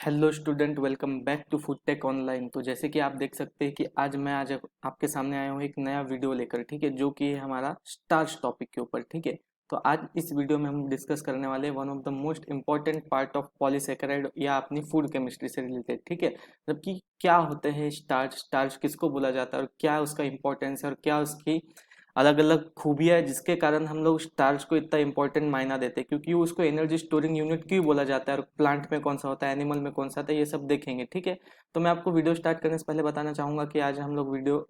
Hello student, welcome back to food tech online. तो जैसे कि आप देख सकते हैं कि आज आपके सामने आया हूँ एक नया वीडियो लेकर, ठीक है, जो कि है हमारा स्टार्च टॉपिक के ऊपर, ठीक है। तो आज इस वीडियो में हम डिस्कस करने वाले हैं one of the most important part of polysaccharide या अपनी फूड केमिस्ट्री से रिलेटेड, ठीक है। जबकि क्या होते हैं स्टार्च, स्टार्च किसको बोला जाता है और क्या उसका इंपॉर्टेंस है और क्या उसकी अलग अलग खूबियाँ है जिसके कारण हम लोग स्टार्च को इतना इंपॉर्टेंट मायना देते हैं, क्योंकि उसको एनर्जी स्टोरिंग यूनिट क्यों बोला जाता है और प्लांट में कौन सा होता है, एनिमल में कौन सा होता है, ये सब देखेंगे, ठीक है। तो मैं आपको वीडियो स्टार्ट करने से पहले बताना चाहूंगा कि आज हम लोग वीडियो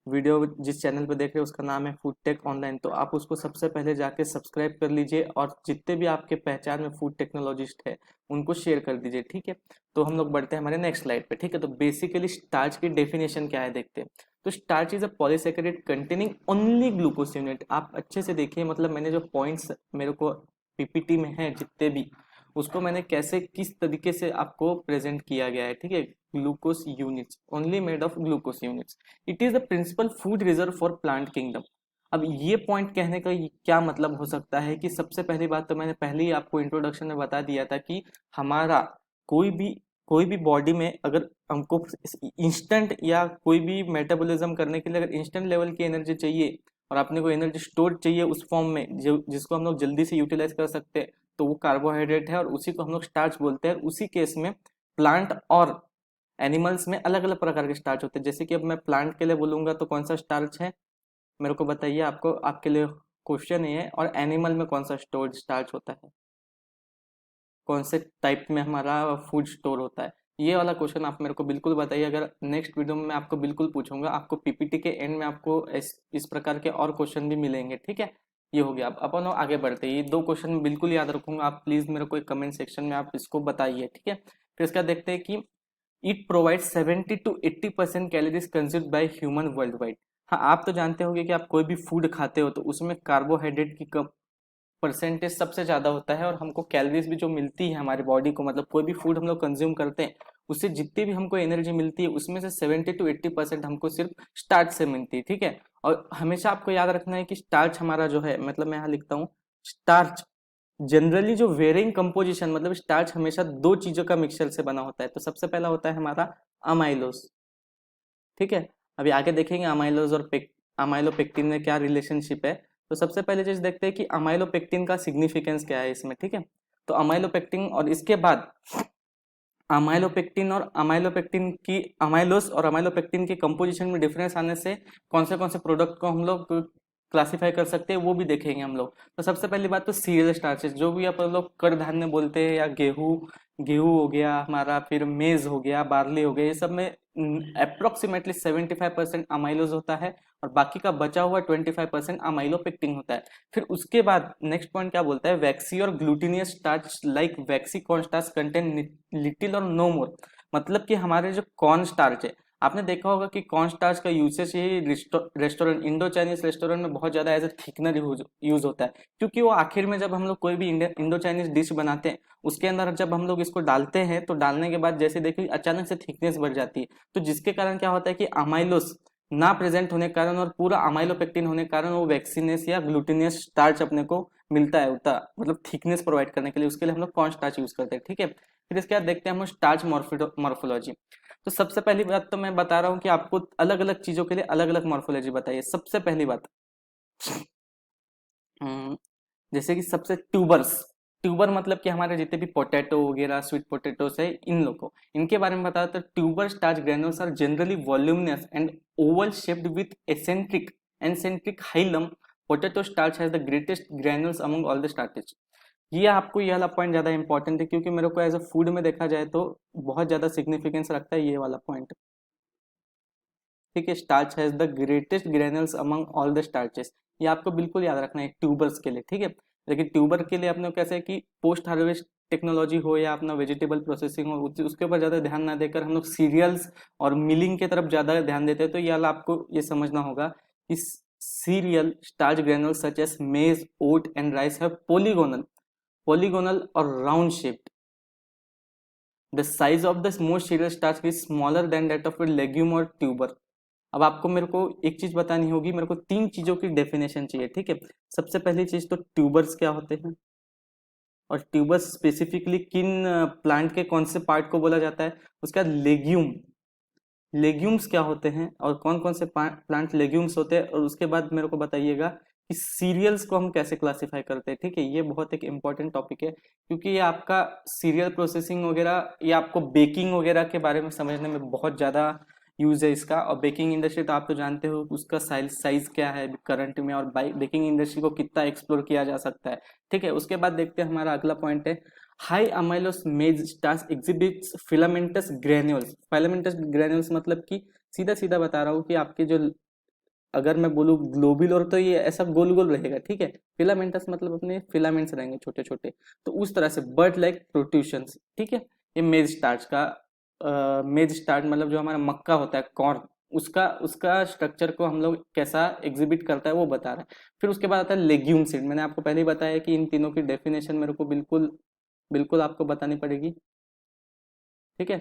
वीडियो जिस चैनल पे देख रहे हैं उसका नाम है फूड टेक ऑनलाइन। तो आप उसको सबसे पहले जाके सब्सक्राइब कर लीजिए और जितने भी आपके पहचान में फूड टेक्नोलॉजिस्ट है उनको शेयर कर दीजिए, ठीक है। तो हम लोग बढ़ते हैं हमारे नेक्स्ट स्लाइड पे, ठीक है। तो बेसिकली स्टार्च की डेफिनेशन क्या है देखते हैं। तो starch is a polysaccharide containing only glucose unit. आप अच्छे से देखिए, मतलब मैंने जो पॉइंट्स मेरे को पीपीटी में है जितने भी, उसको मैंने कैसे किस तरीके से आपको प्रेजेंट किया गया है, ठीक है। Glucose units only made of glucose units, it is the principal food reserve for plant kingdom. अब ये पॉइंट कहने का क्या मतलब हो सकता है कि सबसे पहली बात तो मैंने पहले ही आपको इंट्रोडक्शन में बता दिया था कि हमारा कोई भी कोई भी बॉडी में अगर हमको इंस्टेंट या कोई भी मेटाबॉलिज्म करने के लिए अगर इंस्टेंट लेवल की एनर्जी चाहिए और अपने को एनर्जी स्टोर चाहिए उस फॉर्म में जो जिसको हम लोग जल्दी से यूटिलाइज कर सकते हैं, तो वो कार्बोहाइड्रेट है और उसी को हम लोग स्टार्च बोलते हैं। उसी केस में प्लांट और एनिमल्स में अलग अलग प्रकार के स्टार्च होते हैं। जैसे कि अब मैं प्लांट के लिए बोलूंगा तो कौन सा स्टार्च है मेरे को बताइए, आपको आपके लिए क्वेश्चन ये है। और एनिमल में कौन सा स्टोर स्टार्च होता है, कौन से टाइप में हमारा फूड स्टोर होता है, ये वाला क्वेश्चन आप मेरे को बिल्कुल बताइए। अगर नेक्स्ट वीडियो में मैं आपको बिल्कुल पूछूंगा, आपको पीपीटी के एंड में आपको इस प्रकार के और क्वेश्चन भी मिलेंगे, ठीक है। ये हो गया। अब अपन लोग आगे बढ़ते हैं। ये दो क्वेश्चन बिल्कुल याद रखूंगा, आप प्लीज मेरे को एक कमेंट सेक्शन में आप इसको बताइए, ठीक है। फिर इसका देखते हैं कि it provide 70 to 80% calories consumed by human world wide. हाँ, आप तो जानते होंगे कि आप कोई भी फूड खाते हो तो उसमें कार्बोहाइड्रेट की परसेंटेज सबसे ज्यादा होता है और हमको कैलोरीज भी जो मिलती है हमारी बॉडी को, मतलब कोई भी फूड हम लोग कंज्यूम करते हैं उससे जितनी भी हमको एनर्जी मिलती है उसमें से 70 to 80% हमको सिर्फ स्टार्च से मिलती है, ठीक है। और हमेशा आपको याद रखना है कि स्टार्च हमारा जो है, मतलब मैं यहाँ लिखता हूँ स्टार्च जनरली जो वेरिंग कंपोजिशन, मतलब स्टार्च हमेशा दो चीजों का मिक्सचर से बना होता है। तो सबसे पहला होता है हमारा अमाइलोस, ठीक है। अभी आगे देखेंगे अमाइलोज और अमाइलोपेक्टिन में क्या रिलेशनशिप है। तो सबसे पहले चीज देखते हैं कि अमाइलोपेक्टिन का सिग्निफिकेंस क्या है इसमें, ठीक है। तो अमाइलोपेक्टिन और इसके बाद अमाइलोपेक्टिन की अमाइलोस और अमाइलोपेक्टिन की कंपोजिशन में डिफरेंस आने से कौन से प्रोडक्ट को हम लोग क्लासिफाई कर सकते हैं वो भी देखेंगे हम लोग। तो सबसे पहली बात तो सीरियल स्टार्चेस, जो भी अपन लोग कडधान्य बोलते हैं, या गेहूं गेहूं हो गया हमारा, फिर मेज हो गया, बार्ली हो गया, ये सब में अप्रोक्सीमेटली 75% अमाइलोज होता है और बाकी का बचा हुआ 25% अमाइलोपेक्टिन होता है। फिर उसके बाद नेक्स्ट पॉइंट क्या बोलता है, वैक्सी और ग्लूटिनियस स्टार्च लाइक वैक्सी कॉर्न स्टार्च कंटेन लिटिल और नो मोर। मतलब कि हमारे जो कॉर्न स्टार्च है, आपने देखा होगा कि कॉर्न स्टार्च का यूसेज ही रेस्टोरेंट, इंडो चाइनीज रेस्टोरेंट में बहुत ज्यादा एज ए थिकनर यूज होता है, क्योंकि वो आखिर में जब हम लोग कोई भी इंडो चाइनीज डिश बनाते हैं उसके अंदर जब हम लोग इसको डालते हैं तो डालने के बाद जैसे देखिए अचानक से थिकनेस बढ़ जाती है। तो जिसके कारण क्या होता है कि अमाइलोस ना प्रेजेंट होने के कारण और पूरा अमाइलोपेक्टिन होने के कारण वो वैक्सीनेस या ग्लूटिनियस स्टार्च अपने को मिलता है, उतना मतलब थिकनेस प्रोवाइड करने के लिए, उसके लिए हम लोग कॉर्न स्टार्च यूज करते हैं, ठीक है। फिर इसके बाद देखते हैं हम स्टार्च मॉर्फोलॉजी। तो सबसे पहली बात तो मैं बता रहा हूँ कि आपको अलग अलग चीजों के लिए अलग अलग मॉर्फोलॉजी बताइए। सबसे पहली बात, हम्म, जैसे कि सबसे ट्यूबर्स, ट्यूबर मतलब कि हमारे जितने भी पोटैटो वगैरह स्वीट पोटैटोस है इन लोगों को, इनके बारे में बताया तो tuber starch granules are generally voluminous and oval shaped with eccentric hilum. Potato starch has the greatest granules among all the starches. ये आपको ये वाला पॉइंट ज्यादा इंपॉर्टेंट है क्योंकि मेरे को एज अ फूड में देखा जाए तो बहुत ज्यादा सिग्निफिकेंस रखता है ये वाला पॉइंट, ठीक है। Starch has the greatest granules among all the starches, ये आपको बिल्कुल याद रखना है ट्यूबर्स के लिए, ठीक है। लेकिन ट्यूबर के लिए अपने को कैसे है कि पोस्ट हार्वेस्ट टेक्नोलॉजी हो या अपना वेजिटेबल प्रोसेसिंग हो, उसके ऊपर ज्यादा ध्यान ना देकर हम लोग सीरियल्स और मिलिंग की तरफ ज्यादा ध्यान देते हैं। तो ये वाला आपको ये समझना होगा कि cereal starch granules such as maize oat and rice have polygonal or round shaped. The size of the most cereal starch is smaller than that of a legume or tuber. अब आपको मेरे को एक चीज बतानी होगी, मेरे को तीन चीजों की डेफिनेशन चाहिए, ठीक है। सबसे पहली चीज तो ट्यूबर्स क्या होते हैं और ट्यूबस स्पेसिफिकली किन प्लांट के कौन से पार्ट को बोला जाता है। उसके बाद लेग्यूम, लेग्यूम्स क्या होते हैं और कौन कौन से प्लांट लेग्यूम्स होते हैं, और उसके बाद मेरे को बताइएगा कि सीरियल्स को हम कैसे क्लासिफाई करते हैं। ठीक है, ये बहुत एक इम्पॉर्टेंट टॉपिक है, क्योंकि ये आपका सीरियल प्रोसेसिंग वगैरह, ये आपको बेकिंग वगैरह के बारे में समझने में बहुत ज़्यादा यूज है इसका। और बेकिंग इंडस्ट्री तो आप तो जानते हो उसका साइज क्या है करंट में, और बेकिंग इंडस्ट्री को कितना एक्सप्लोर किया जा सकता है। ठीक है, उसके बाद देखते हैं हमारा अगला पॉइंट है हाई अमाइलोस मेज starch exhibits filamentous granules. Filamentous granules मतलब कि सीधा सीधा बता रहा हूँ कि आपके जो, अगर मैं बोलूँ ग्लोबुलर तो ये ऐसा गोल गोल रहेगा। ठीक है, फिलामेंटस मतलब अपने फिलामेंट्स रहेंगे छोटे छोटे, तो उस तरह से बर्ड लाइक प्रोट्रूशंस। ठीक है, ये मेज स्टार्च का मेज स्टार्च मतलब जो हमारा मक्का होता है कॉर्न, उसका उसका स्ट्रक्चर को हम लोग कैसा एग्जिबिट करता है वो बता रहा है। फिर उसके बाद आता है लेग्यूम सीड। मैंने आपको पहले ही बताया कि इन तीनों की डेफिनेशन मेरे को बिल्कुल बिल्कुल आपको बतानी पड़ेगी। ठीक है,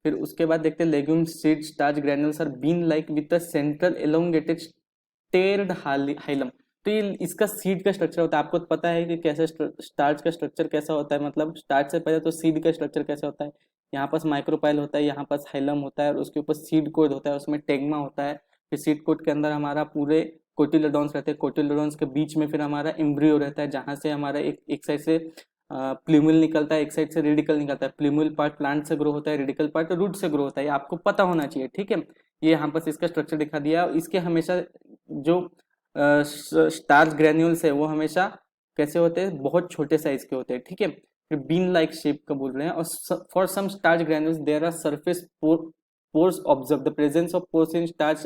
फिर उसके बाद देखते हैं legume seed starch granules are bean like with the central elongated starred hilum. तो ये इसका सीड का स्ट्रक्चर होता है। आपको पता है कि कैसे स्टार्च का स्ट्रक्चर कैसा होता है, मतलब स्टार्च से पहले तो सीड का स्ट्रक्चर कैसा होता है। यहाँ पास माइक्रोपाइल होता है, यहाँ पास हाइलम होता है, और उसके ऊपर सीड कोड होता है, उसमें टेग्मा होता है। फिर सीड कोड के अंदर हमारा पूरे कोटिलोडॉन्स रहते हैं, कोटिलोडॉन्स के बीच में फिर हमारा एम्ब्रियो रहता है, जहाँ से हमारा एक साइड से प्ल्यूमिल निकलता है, एक साइड से रेडिकल निकलता है। प्ल्यूमिल पार्ट प्लांट से ग्रो होता है, रेडिकल पार्ट रूट से ग्रो होता है, ये आपको पता होना चाहिए। ठीक है, ये यहाँ पर इसका स्ट्रक्चर दिखा दिया। इसके हमेशा जो स्टार्च ग्रेन्यूल्स है वो हमेशा कैसे होते हैं, बहुत छोटे साइज के होते हैं। ठीक है, फिर बीन लाइक शेप का बोल रहे हैं। और for some starch granules there are surface pores observe the presence of pores in starch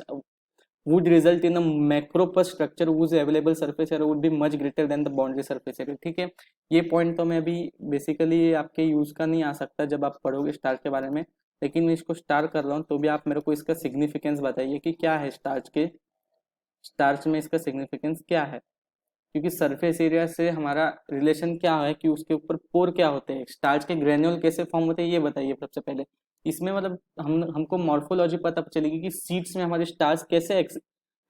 would result in a macropus structure whose available surface area would be much greater than the boundary surface area। ठीक है, ये point तो मैं अभी basically आपके use का नहीं आ सकता जब आप पढ़ोगे स्टार्च के बारे में, लेकिन मैं इसको स्टार कर रहा हूँ, तो भी आप मेरे को इसका सिग्निफिकेंस बताइए कि क्या है स्टार्च में इसका सिग्निफिकेंस क्या है। क्योंकि सरफेस एरिया से हमारा रिलेशन क्या है कि उसके ऊपर पोर क्या होते हैं, स्टार्च के ग्रेन्यूल कैसे फॉर्म होते हैं, ये बताइए सबसे पहले। इसमें मतलब हमको मॉर्फोलॉजी पता चलेगी कि सीड्स में हमारे स्टार्च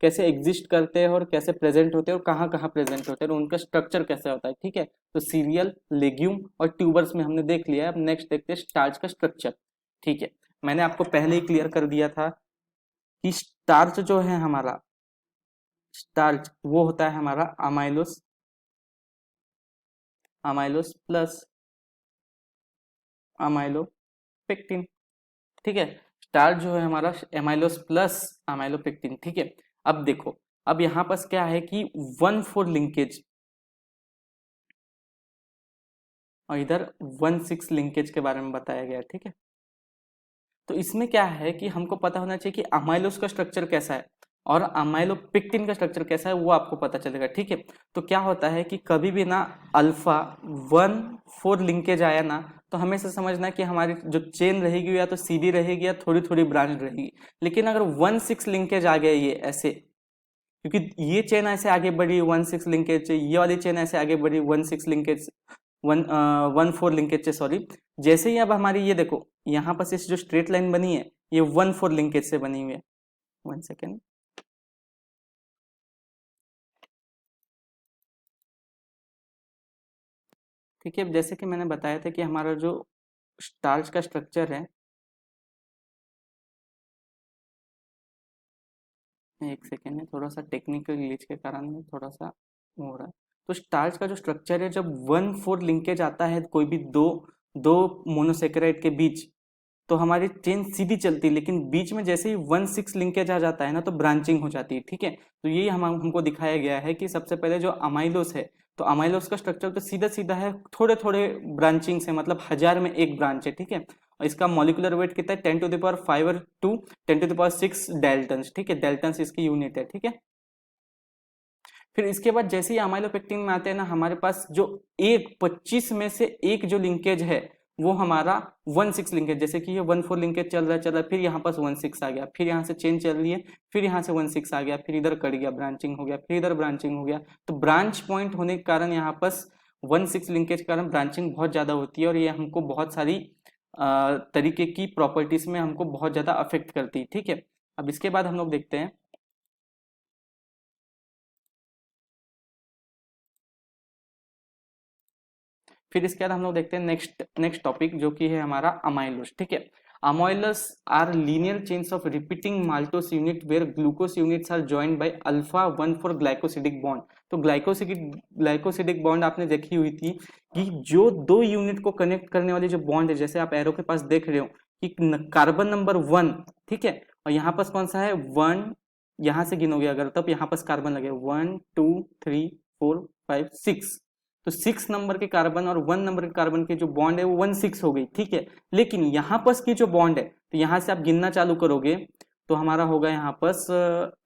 कैसे एग्जिस्ट करते हैं और कैसे प्रेजेंट होते हैं और कहाँ कहाँ प्रेजेंट होते हैं और उनका स्ट्रक्चर कैसे होता है। ठीक है, तो सीरियल, लेग्यूम और ट्यूबर्स में हमने देख लिया है। अब नेक्स्ट देखते हैं स्टार्च का स्ट्रक्चर। ठीक है, मैंने आपको पहले ही क्लियर कर दिया था कि स्टार्च जो है हमारा, स्टार्च वो होता है हमारा अमाइलोस, अमाइलोस प्लस अमाइलोपेक्टिन। ठीक है, स्टार्च जो है हमारा एमाइलोस प्लस अमाइलोपेक्टिन। ठीक है, अब देखो, अब यहाँ पास क्या है कि 1,4 लिंकेज और इधर 1,6 लिंकेज के बारे में बताया गया है। ठीक है, तो इसमें क्या है कि हमको पता होना चाहिए कि अमाइलोस का स्ट्रक्चर कैसा है और अमाइलोपेक्टिन का स्ट्रक्चर कैसा है, वो आपको पता चलेगा। ठीक है, तो क्या होता है कि कभी भी ना अल्फा 1,4 लिंकेज आया ना, तो हमेशा समझना कि हमारी जो चेन रहेगी या तो सीधी रहेगी या थोड़ी थोड़ी ब्रांच रहेगी। लेकिन अगर 1,6 लिंकेज आ गया ये ऐसे, क्योंकि ये चेन ऐसे आगे बढ़ी 1,6 लिंकेज से, ये वाली चेन ऐसे आगे बढ़ी 1,6 लिंकेज 1,4 लिंकेज से, सॉरी। जैसे ही अब हमारी ये देखो यहाँ पर इस जो स्ट्रेट लाइन बनी है ये 1,4 लिंकेज से बनी हुई है। 1 सेकेंड, ठीक है, जैसे कि मैंने बताया था कि हमारा जो स्टार्च का स्ट्रक्चर है, 1 सेकेंड है, थोड़ा सा टेक्निकल ग्लिच के कारण में थोड़ा सा हो रहा है। तो स्टार्च का जो स्ट्रक्चर है, जब 1,4 लिंकेज आता है कोई भी दो दो मोनोसेकेराइड के बीच, तो हमारी चेन सीधी चलती है, लेकिन बीच में जैसे ही 1,6 लिंकेज आ जाता है ना, तो ब्रांचिंग हो जाती है। ठीक है, तो यही हमको दिखाया गया है कि सबसे पहले जो अमाइलोस है, तो अमाइलोस का स्ट्रक्चर तो सीधा सीधा है, थोड़े थोड़े ब्रांचिंग से, मतलब 1000 में एक ब्रांच है। ठीक है, और इसका मॉलिक्यूलर वेट कितना है, 10⁵ टू 10⁶ डेल्टन। ठीक है, डेल्टन इसकी यूनिट है। ठीक है, फिर इसके बाद जैसे ही अमाइलोपेक्टिन में आते हैं ना, हमारे पास जो एक 25 में से एक जो लिंकेज है वो हमारा 1,6 लिंकेज, जैसे कि ये 1,4 लिंकेज चल रहा है, फिर यहाँ पास 1,6 आ गया, फिर यहाँ से चेन चल रही है, फिर यहाँ से 1,6 आ गया, फिर इधर कट गया, ब्रांचिंग हो गया, फिर इधर ब्रांचिंग हो गया। तो ब्रांच पॉइंट होने के कारण यहाँ पास 1,6 लिंकेज के कारण ब्रांचिंग बहुत ज्यादा होती है, और ये हमको बहुत सारी तरीके की प्रॉपर्टीज में हमको बहुत ज्यादा अफेक्ट करती है। ठीक है, अब इसके बाद हम लोग देखते हैं फिर इसके बाद हम लोग देखते हैं नेक्स्ट टॉपिक जो कि है हमारा अमाइलोस। ठीक है, amylose are linear chains of repeating maltose unit where glucose units are joined by alpha 1,4 glycosidic bond. तो ग्लाइकोसिडिक बॉन्ड आपने देखी हुई थी कि जो दो यूनिट को कनेक्ट करने वाली जो बॉन्ड है, जैसे आप एरो के पास देख रहे हो कि कार्बन नंबर 1, ठीक है, और यहाँ पर कौन सा है 1, यहाँ से गिनोगे अगर तब यहाँ पर कार्बन लगे 1 2 3 4 5 6, तो 6 नंबर के कार्बन और 1 नंबर के कार्बन के जो बॉन्ड है वो 1,6 हो गई। ठीक है, लेकिन यहाँ पर की जो बॉन्ड है, तो यहाँ से आप गिनना चालू करोगे तो हमारा होगा यहाँ पर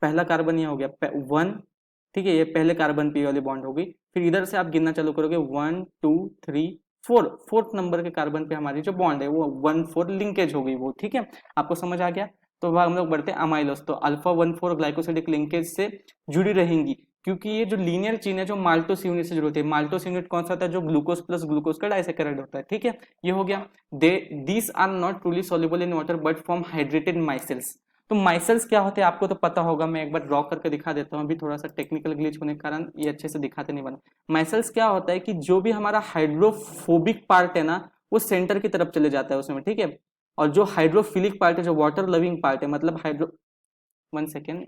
पहला कार्बन ये हो गया 1, ठीक है, ये पहले कार्बन पे वाली बॉन्ड हो गई। फिर इधर से आप गिनना चालू करोगे 1 2 3 4, फोर्थ नंबर के कार्बन पे हमारी जो बॉन्ड है वो 1,4 लिंकेज हो गई वो। ठीक है, आपको समझ आ गया। तो हम लोग बढ़ते हैं अमाइलोस। तो अल्फा 1,4 ग्लाइकोसिडिक लिंकेज से जुड़ी रहेंगी, क्योंकि ये जो लीनियर चेन है जो माल्टोस यूनिट से जुड़ी होती है। माल्टोस यूनिट कौन सा होता है, जो ग्लूकोज प्लस ग्लूकोज का डाइसैकेराइड होता है। ठीक है, ये हो गया। These are not truly soluble in water but form hydrated micelles. तो माइसेल्स क्या होते हैं आपको तो पता होगा, मैं एक बार ड्रॉ करके दिखा देता हूँ। अभी थोड़ा सा टेक्निकल ग्लिच होने के कारण ये अच्छे से दिखाते नहीं बना। माइसेल्स क्या होता है कि जो भी हमारा हाइड्रोफोबिक पार्ट है ना, वो सेंटर की तरफ चले जाता है उसमें। ठीक है, और जो हाइड्रोफिलिक पार्ट है, जो वाटर लविंग पार्ट है, मतलब हाइड्रो 1 सेकेंड,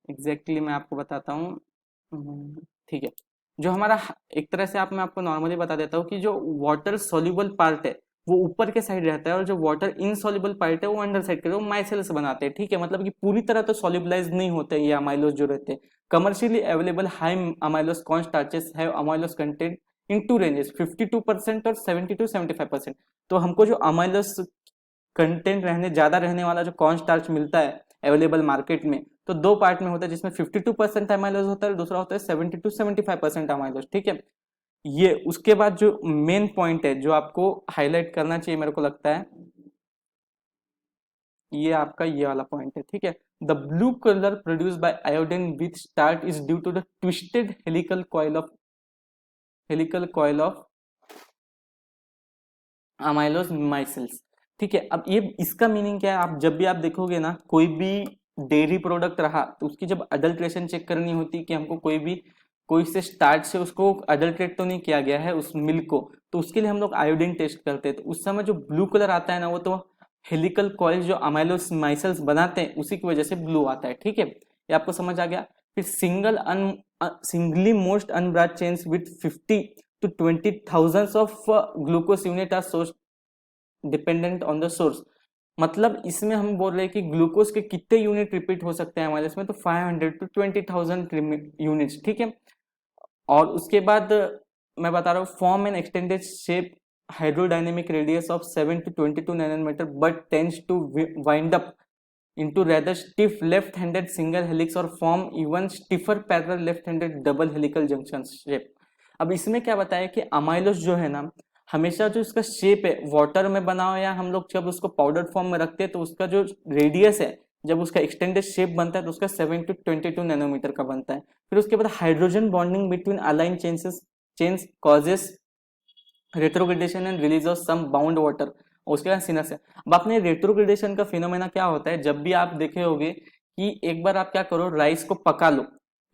एग्जैक्टली मैं आपको बताता हूँ। ठीक है, जो हमारा एक तरह से मैं आपको नॉर्मली बता देता हूँ कि जो वाटर सोल्यूबल पार्ट है वो ऊपर के साइड रहता है, और जो वाटर इनसॉल्युबल पार्ट है वो अंडर साइड के, वो माइसेल्स बनाते हैं। ठीक है, मतलब कि पूरी तरह तो सॉल्युबलाइज नहीं होते ये अमाइलोस जो रहते हैं। Commercially available high amylose corn starches have amylose content in two ranges 52% और 70 to 75%। तो हमको जो अमाइलोस कंटेंट ज्यादा रहने वाला जो कॉर्न स्टार्च मिलता है अवेलेबल मार्केट में, तो दो पार्ट में होता है, जिसमें 52% अमाइलोज होता है, दूसरा होता है 70 to 75% अमाइलोज। ठीक है, ये उसके बाद जो मेन पॉइंट है जो आपको हाईलाइट करना चाहिए मेरे को लगता है, ये आपका ये वाला पॉइंट है। ठीक है, the blue colour produce by iodine with starch is due to the twisted helical coil of amylose micelles. ठीक है, अब ये इसका मीनिंग क्या है, आप जब भी आप देखोगे ना कोई भी डेयरी प्रोडक्ट रहा, तो उसकी जब अडल्ट्रेशन चेक करनी होती कि हमको कोई से स्टार्च से उसको अडल्ट्रेट तो नहीं किया गया है उस मिल्क को, तो उसके लिए हम लोग आयोडीन टेस्ट करते हैं। तो उस समय जो ब्लू कलर आता है ना, वो तो हेलिकल कॉइल जो अमाइलोज माइसेल्स बनाते हैं उसी की वजह से ब्लू आता है। ठीक है, ये आपको समझ आ गया। फिर singly most unbranch chains with 50 to 20,000 of glucose unit are source dependent on the source. मतलब इसमें हम बोल रहे हैं कि ग्लूकोज के कितने यूनिट रिपीट हो सकते हैं हमारे इसमें, तो 500 to 20,000 यूनिट्स। ठीक है, और उसके बाद मैं बता रहा हूँ form an extended shape hydrodynamic radius of 7 to 22 nanometre but tends to wind up into rather stiff left-handed single helix और form even stiffer parallel left-handed double helical junction shape। अब इसमें क्या बताया कि अमाइलोस जो है ना, हमेशा जो इसका शेप है वाटर में बना हो या हम लोग जब उसको पाउडर फॉर्म में रखते हैं तो उसका जो रेडियस है, जब उसका एक्सटेंडेड शेप बनता है तो उसका 7 to 22 नैनोमीटर का बनता है। फिर उसके बाद hydrogen bonding between align chains causes retrogradation and release of some bound water. उसके बाद सिनस है। अब आपने रेट्रोग्रेडेशन का फिनोमेना क्या होता है, जब भी आप देखे होगे कि एक बार आप क्या करो, राइस को पका लो,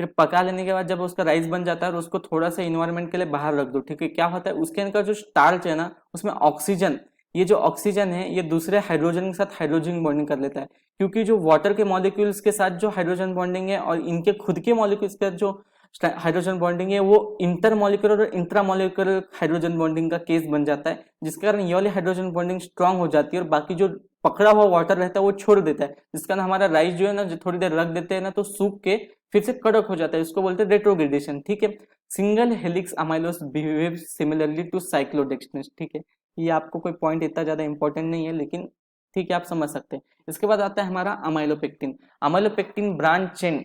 फिर पका लेने के बाद जब उसका राइस बन जाता है और उसको थोड़ा सा इन्वायरमेंट के लिए बाहर रख दो। ठीक है, क्या होता है उसके अंदर जो स्टार्च है ना, उसमें ऑक्सीजन, ये जो ऑक्सीजन है ये दूसरे हाइड्रोजन के साथ हाइड्रोजन बॉन्डिंग कर लेता है, क्योंकि जो वाटर के मॉलिक्यूल्स के साथ जो हाइड्रोजन बॉन्डिंग है और इनके खुद के मॉलिक्यूल्स के साथ जो हाइड्रोजन बॉन्डिंग है वो इंटरमॉलिक्यूलर और इंट्रामॉलिक्यूलर हाइड्रोजन बॉन्डिंग का केस बन जाता है, जिसके कारण ये वाली हाइड्रोजन बॉन्डिंग स्ट्रांग हो जाती है और बाकी जो पकड़ा हुआ वाटर रहता है वो छोड़ देता है, जिसका हमारा राइस जो है ना, जो थोड़ी देर रख देते हैं ना तो सूख के फिर से कड़क हो जाता है, इसको बोलते हैं रेट्रोग्रेडेशन। ठीक है, single helix amylose behave similarly to cyclodextrins. ठीक है, ये आपको कोई पॉइंट इतना ज्यादा इंपॉर्टेंट नहीं है, लेकिन ठीक है आप समझ सकते हैं। इसके बाद आता है हमारा amylopectin. Amylopectin branch chain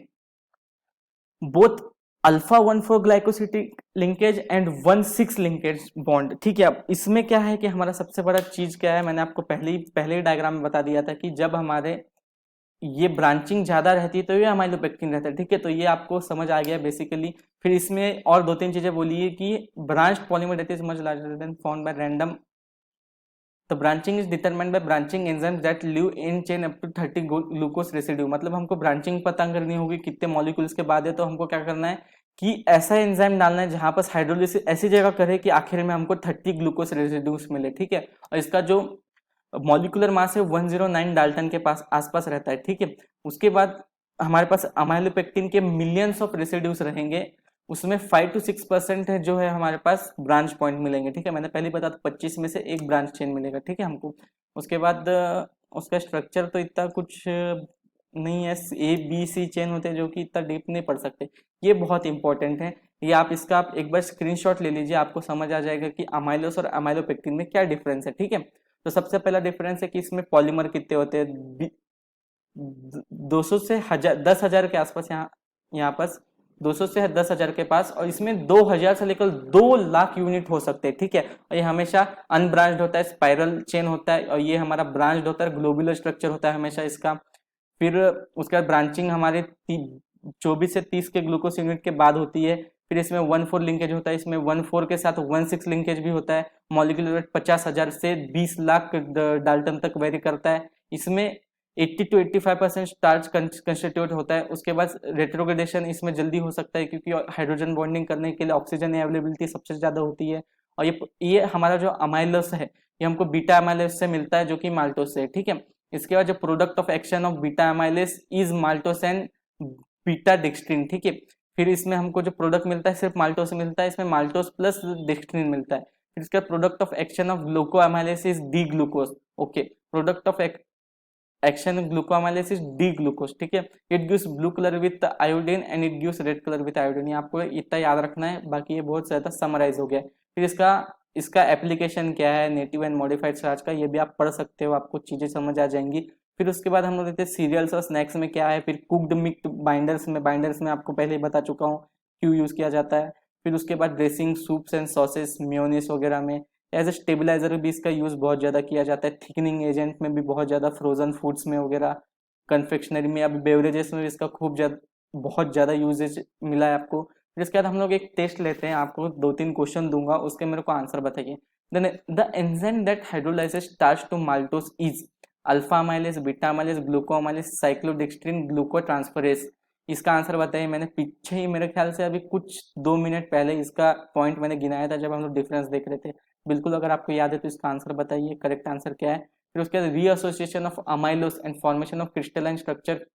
both alpha 1,4 glycosidic linkage and 1,6 linkage bond. ठीक है, अब इसमें क्या है कि हमारा सबसे बड़ा चीज क्या है, मैंने आपको पहले ही डायग्राम में बता दिया था कि जब हमारे ये ब्रांचिंग ज्यादा रहती है तो ये अमाइलोपेक्टिन रहता है। ठीक है, तो ये आपको समझ आ गया बेसिकली। फिर इसमें और 2-3 चीजें बोली है कि branch polymer that is much larger than found by random तो branching is determined by branching enzymes that live in chain up to 30 glucose residue. मतलब हमको ब्रांचिंग पता करनी होगी कितने मॉलिक्यूल्स के बाद है, तो हमको क्या करना है कि ऐसा एंजाइम डालना है जहां पर हाइड्रोलिसिस ऐसी जगह करे कि आखिर में हमको 30 ग्लूकोज रेसिड्यूज मिले, ठीक है। और इसका जो मॉलिकुलर मास है 109 डाल्टन के पास आसपास रहता है, ठीक है। उसके बाद हमारे पास अमाइलोपेक्टिन के मिलियंस ऑफ रेसिड्यूज रहेंगे, उसमें 5 to 6% है जो है हमारे पास ब्रांच पॉइंट मिलेंगे, ठीक है। मैंने पहले बता 25 में से एक ब्रांच चेन मिलेगा, ठीक है हमको। उसके बाद उसका स्ट्रक्चर तो इतना कुछ नहीं है, A B C चेन होते हैं जो कि इतना डीप नहीं पढ़ सकते। ये बहुत इंपॉर्टेंट है, ये आप इसका आप एक बार स्क्रीनशॉट ले लीजिए, आपको समझ आ जाएगा कि अमाइलोस और अमाइलोपेक्टिन में क्या डिफरेंस है, ठीक है। तो सबसे पहला डिफरेंस है कि इसमें पॉलीमर कितने होते हैं, 200 से 10,000 के आसपास, यहाँ पास 200 से 10,000 के पास, और इसमें 2,000 से लेकर 2 लाख यूनिट हो सकते हैं, ठीक है। और ये हमेशा अनब्रांच्ड होता है, स्पाइरल चेन होता है, और ये हमारा ब्रांच्ड होता है, ग्लोबुलर स्ट्रक्चर होता है हमेशा इसका। फिर उसके बाद ब्रांचिंग हमारे 24 से 30 के ग्लूकोज यूनिट के बाद होती है। फिर इसमें 1,4 लिंकेज होता है, इसमें 1,4 के साथ 1,6 लिंकेज भी होता है। मॉलिक्यूलर वेट 50,000 से 20 लाख डाल्टन तक वेरी करता है। इसमें 80 to 85% स्टार्च कंस्टिट्यूट होता है। उसके बाद रेट्रोग्रेडेशन इसमें जल्दी हो सकता है क्योंकि हाइड्रोजन बॉन्डिंग करने के लिए ऑक्सीजन अवेलेबिलिटी सबसे ज्यादा होती है। और ये हमारा जो अमाइलोस है ये हमको बीटा अमाइलोस से मिलता है जो कि माल्टोस से, ठीक है। इसके बाद जो product of action of beta amylase is maltose and beta dextrin, ठीक है। फिर इसमें हमको जो प्रोडक्ट मिलता है सिर्फ माल्टोस से मिलता है, इसमें माल्टोस प्लस डिक्सट्रिन मिलता है। फिर इसका product of action of gluco amylase is D glucose, okay. Product of action glucoamylase is D glucose, ठीक है। It gives blue colour with iodine and it gives red colour with iodine. ये आपको इतना याद रखना है, बाकी ये बहुत ज्यादा समराइज हो गया है। फिर इसका एप्लीकेशन क्या है, नेटिव एंड मॉडिफाइड स्टार्च का, ये भी आप पढ़ सकते हो, आपको चीजें समझ आ जाएंगी। फिर उसके बाद हम लोग देखते हैं सीरियल्स और स्नैक्स में क्या है। फिर कुक्ड मिक्ड बाइंडर्स में आपको पहले ही बता चुका हूँ क्यों यूज किया जाता है। फिर उसके बाद dressing, soups and sauces, mayonnaise वगैरह में एज ए स्टेबलाइजर भी इसका यूज बहुत ज्यादा किया जाता है। थिकनिंग एजेंट में भी बहुत ज्यादा, फ्रोजन फूड्स में वगैरह, कन्फेक्शनरी में, अब बेवरेजेस में भी इसका खूब ज्यादा बहुत ज्यादा यूजेज मिला है आपको। फिर इसके बाद हम लोग एक टेस्ट लेते हैं, आपको 2-3 क्वेश्चन दूंगा, उसके मेरे को आंसर बताइए। The enzyme that hydrolyses starch to maltose is alpha amylase, beta amylase, gluco amylase, cyclodextrin, gluco transferase. इसका आंसर बताइए। मैंने पीछे ही मेरे ख्याल से अभी कुछ 2 मिनट पहले इसका पॉइंट मैंने गिनाया था जब हम लोग डिफरेंस देख रहे थे। बिल्कुल, अगर आपको याद है तो इसका आंसर बताइए, करेक्ट आंसर क्या है। फिर उसके बाद reassociation of amylose and formation of crystalline structure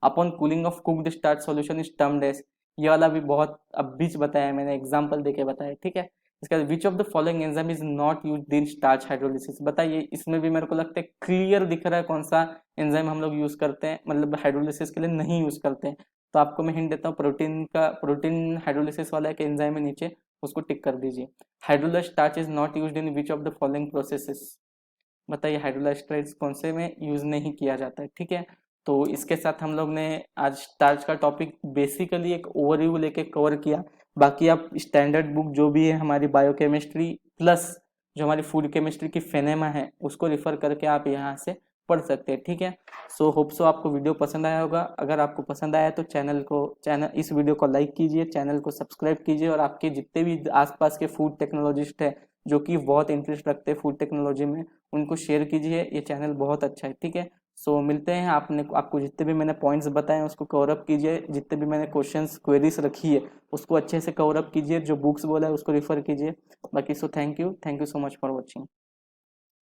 upon cooling of cooked starch solution is termed as. ये वाला भी बहुत अब बीच बताया मैंने, एग्जांपल देके बताया, ठीक है। इसका which of the following enzyme is not used in starch hydrolysis, बताइए। इसमें भी मेरे को लगता है क्लियर दिख रहा है कौन सा एंजाइम हम लोग यूज करते हैं, मतलब हाइड्रोलिसिस के लिए नहीं यूज करते हैं। तो आपको मैं हिंट देता हूँ, प्रोटीन हाइड्रोलिसिस वाला एक एंजाइम है नीचे, उसको टिक कर दीजिए। Hydrolysed starch is not used in which of the following processes, बताइए हाइड्रोलाइज्ड स्टार्च कौन से में यूज नहीं किया जाता है, ठीक है। तो इसके साथ हम लोग ने आज स्टार्च का टॉपिक बेसिकली एक ओवरव्यू लेके कवर किया। बाकी आप स्टैंडर्ड बुक जो भी है हमारी बायोकेमिस्ट्री प्लस जो हमारी फूड केमिस्ट्री की फेनेमा है उसको रिफर करके आप यहाँ से पढ़ सकते हैं, ठीक है। सो होप सो आपको वीडियो पसंद आया होगा। अगर आपको पसंद आया तो चैनल इस वीडियो को लाइक कीजिए, चैनल को सब्सक्राइब कीजिए, और आपके जितने भी आसपास के फूड टेक्नोलॉजिस्ट है जो कि बहुत इंटरेस्ट रखते हैं फूड टेक्नोलॉजी में, उनको शेयर कीजिए। ये चैनल बहुत अच्छा है, ठीक है। सो मिलते हैं। आपको जितने भी मैंने पॉइंट्स बताए उसको कवर अप कीजिए, जितने भी मैंने क्वेश्चंस क्वेरीज रखी है उसको अच्छे से कवर अप कीजिए, जो बुक्स बोला है उसको रिफर कीजिए। बाकी so thank you so much for watching.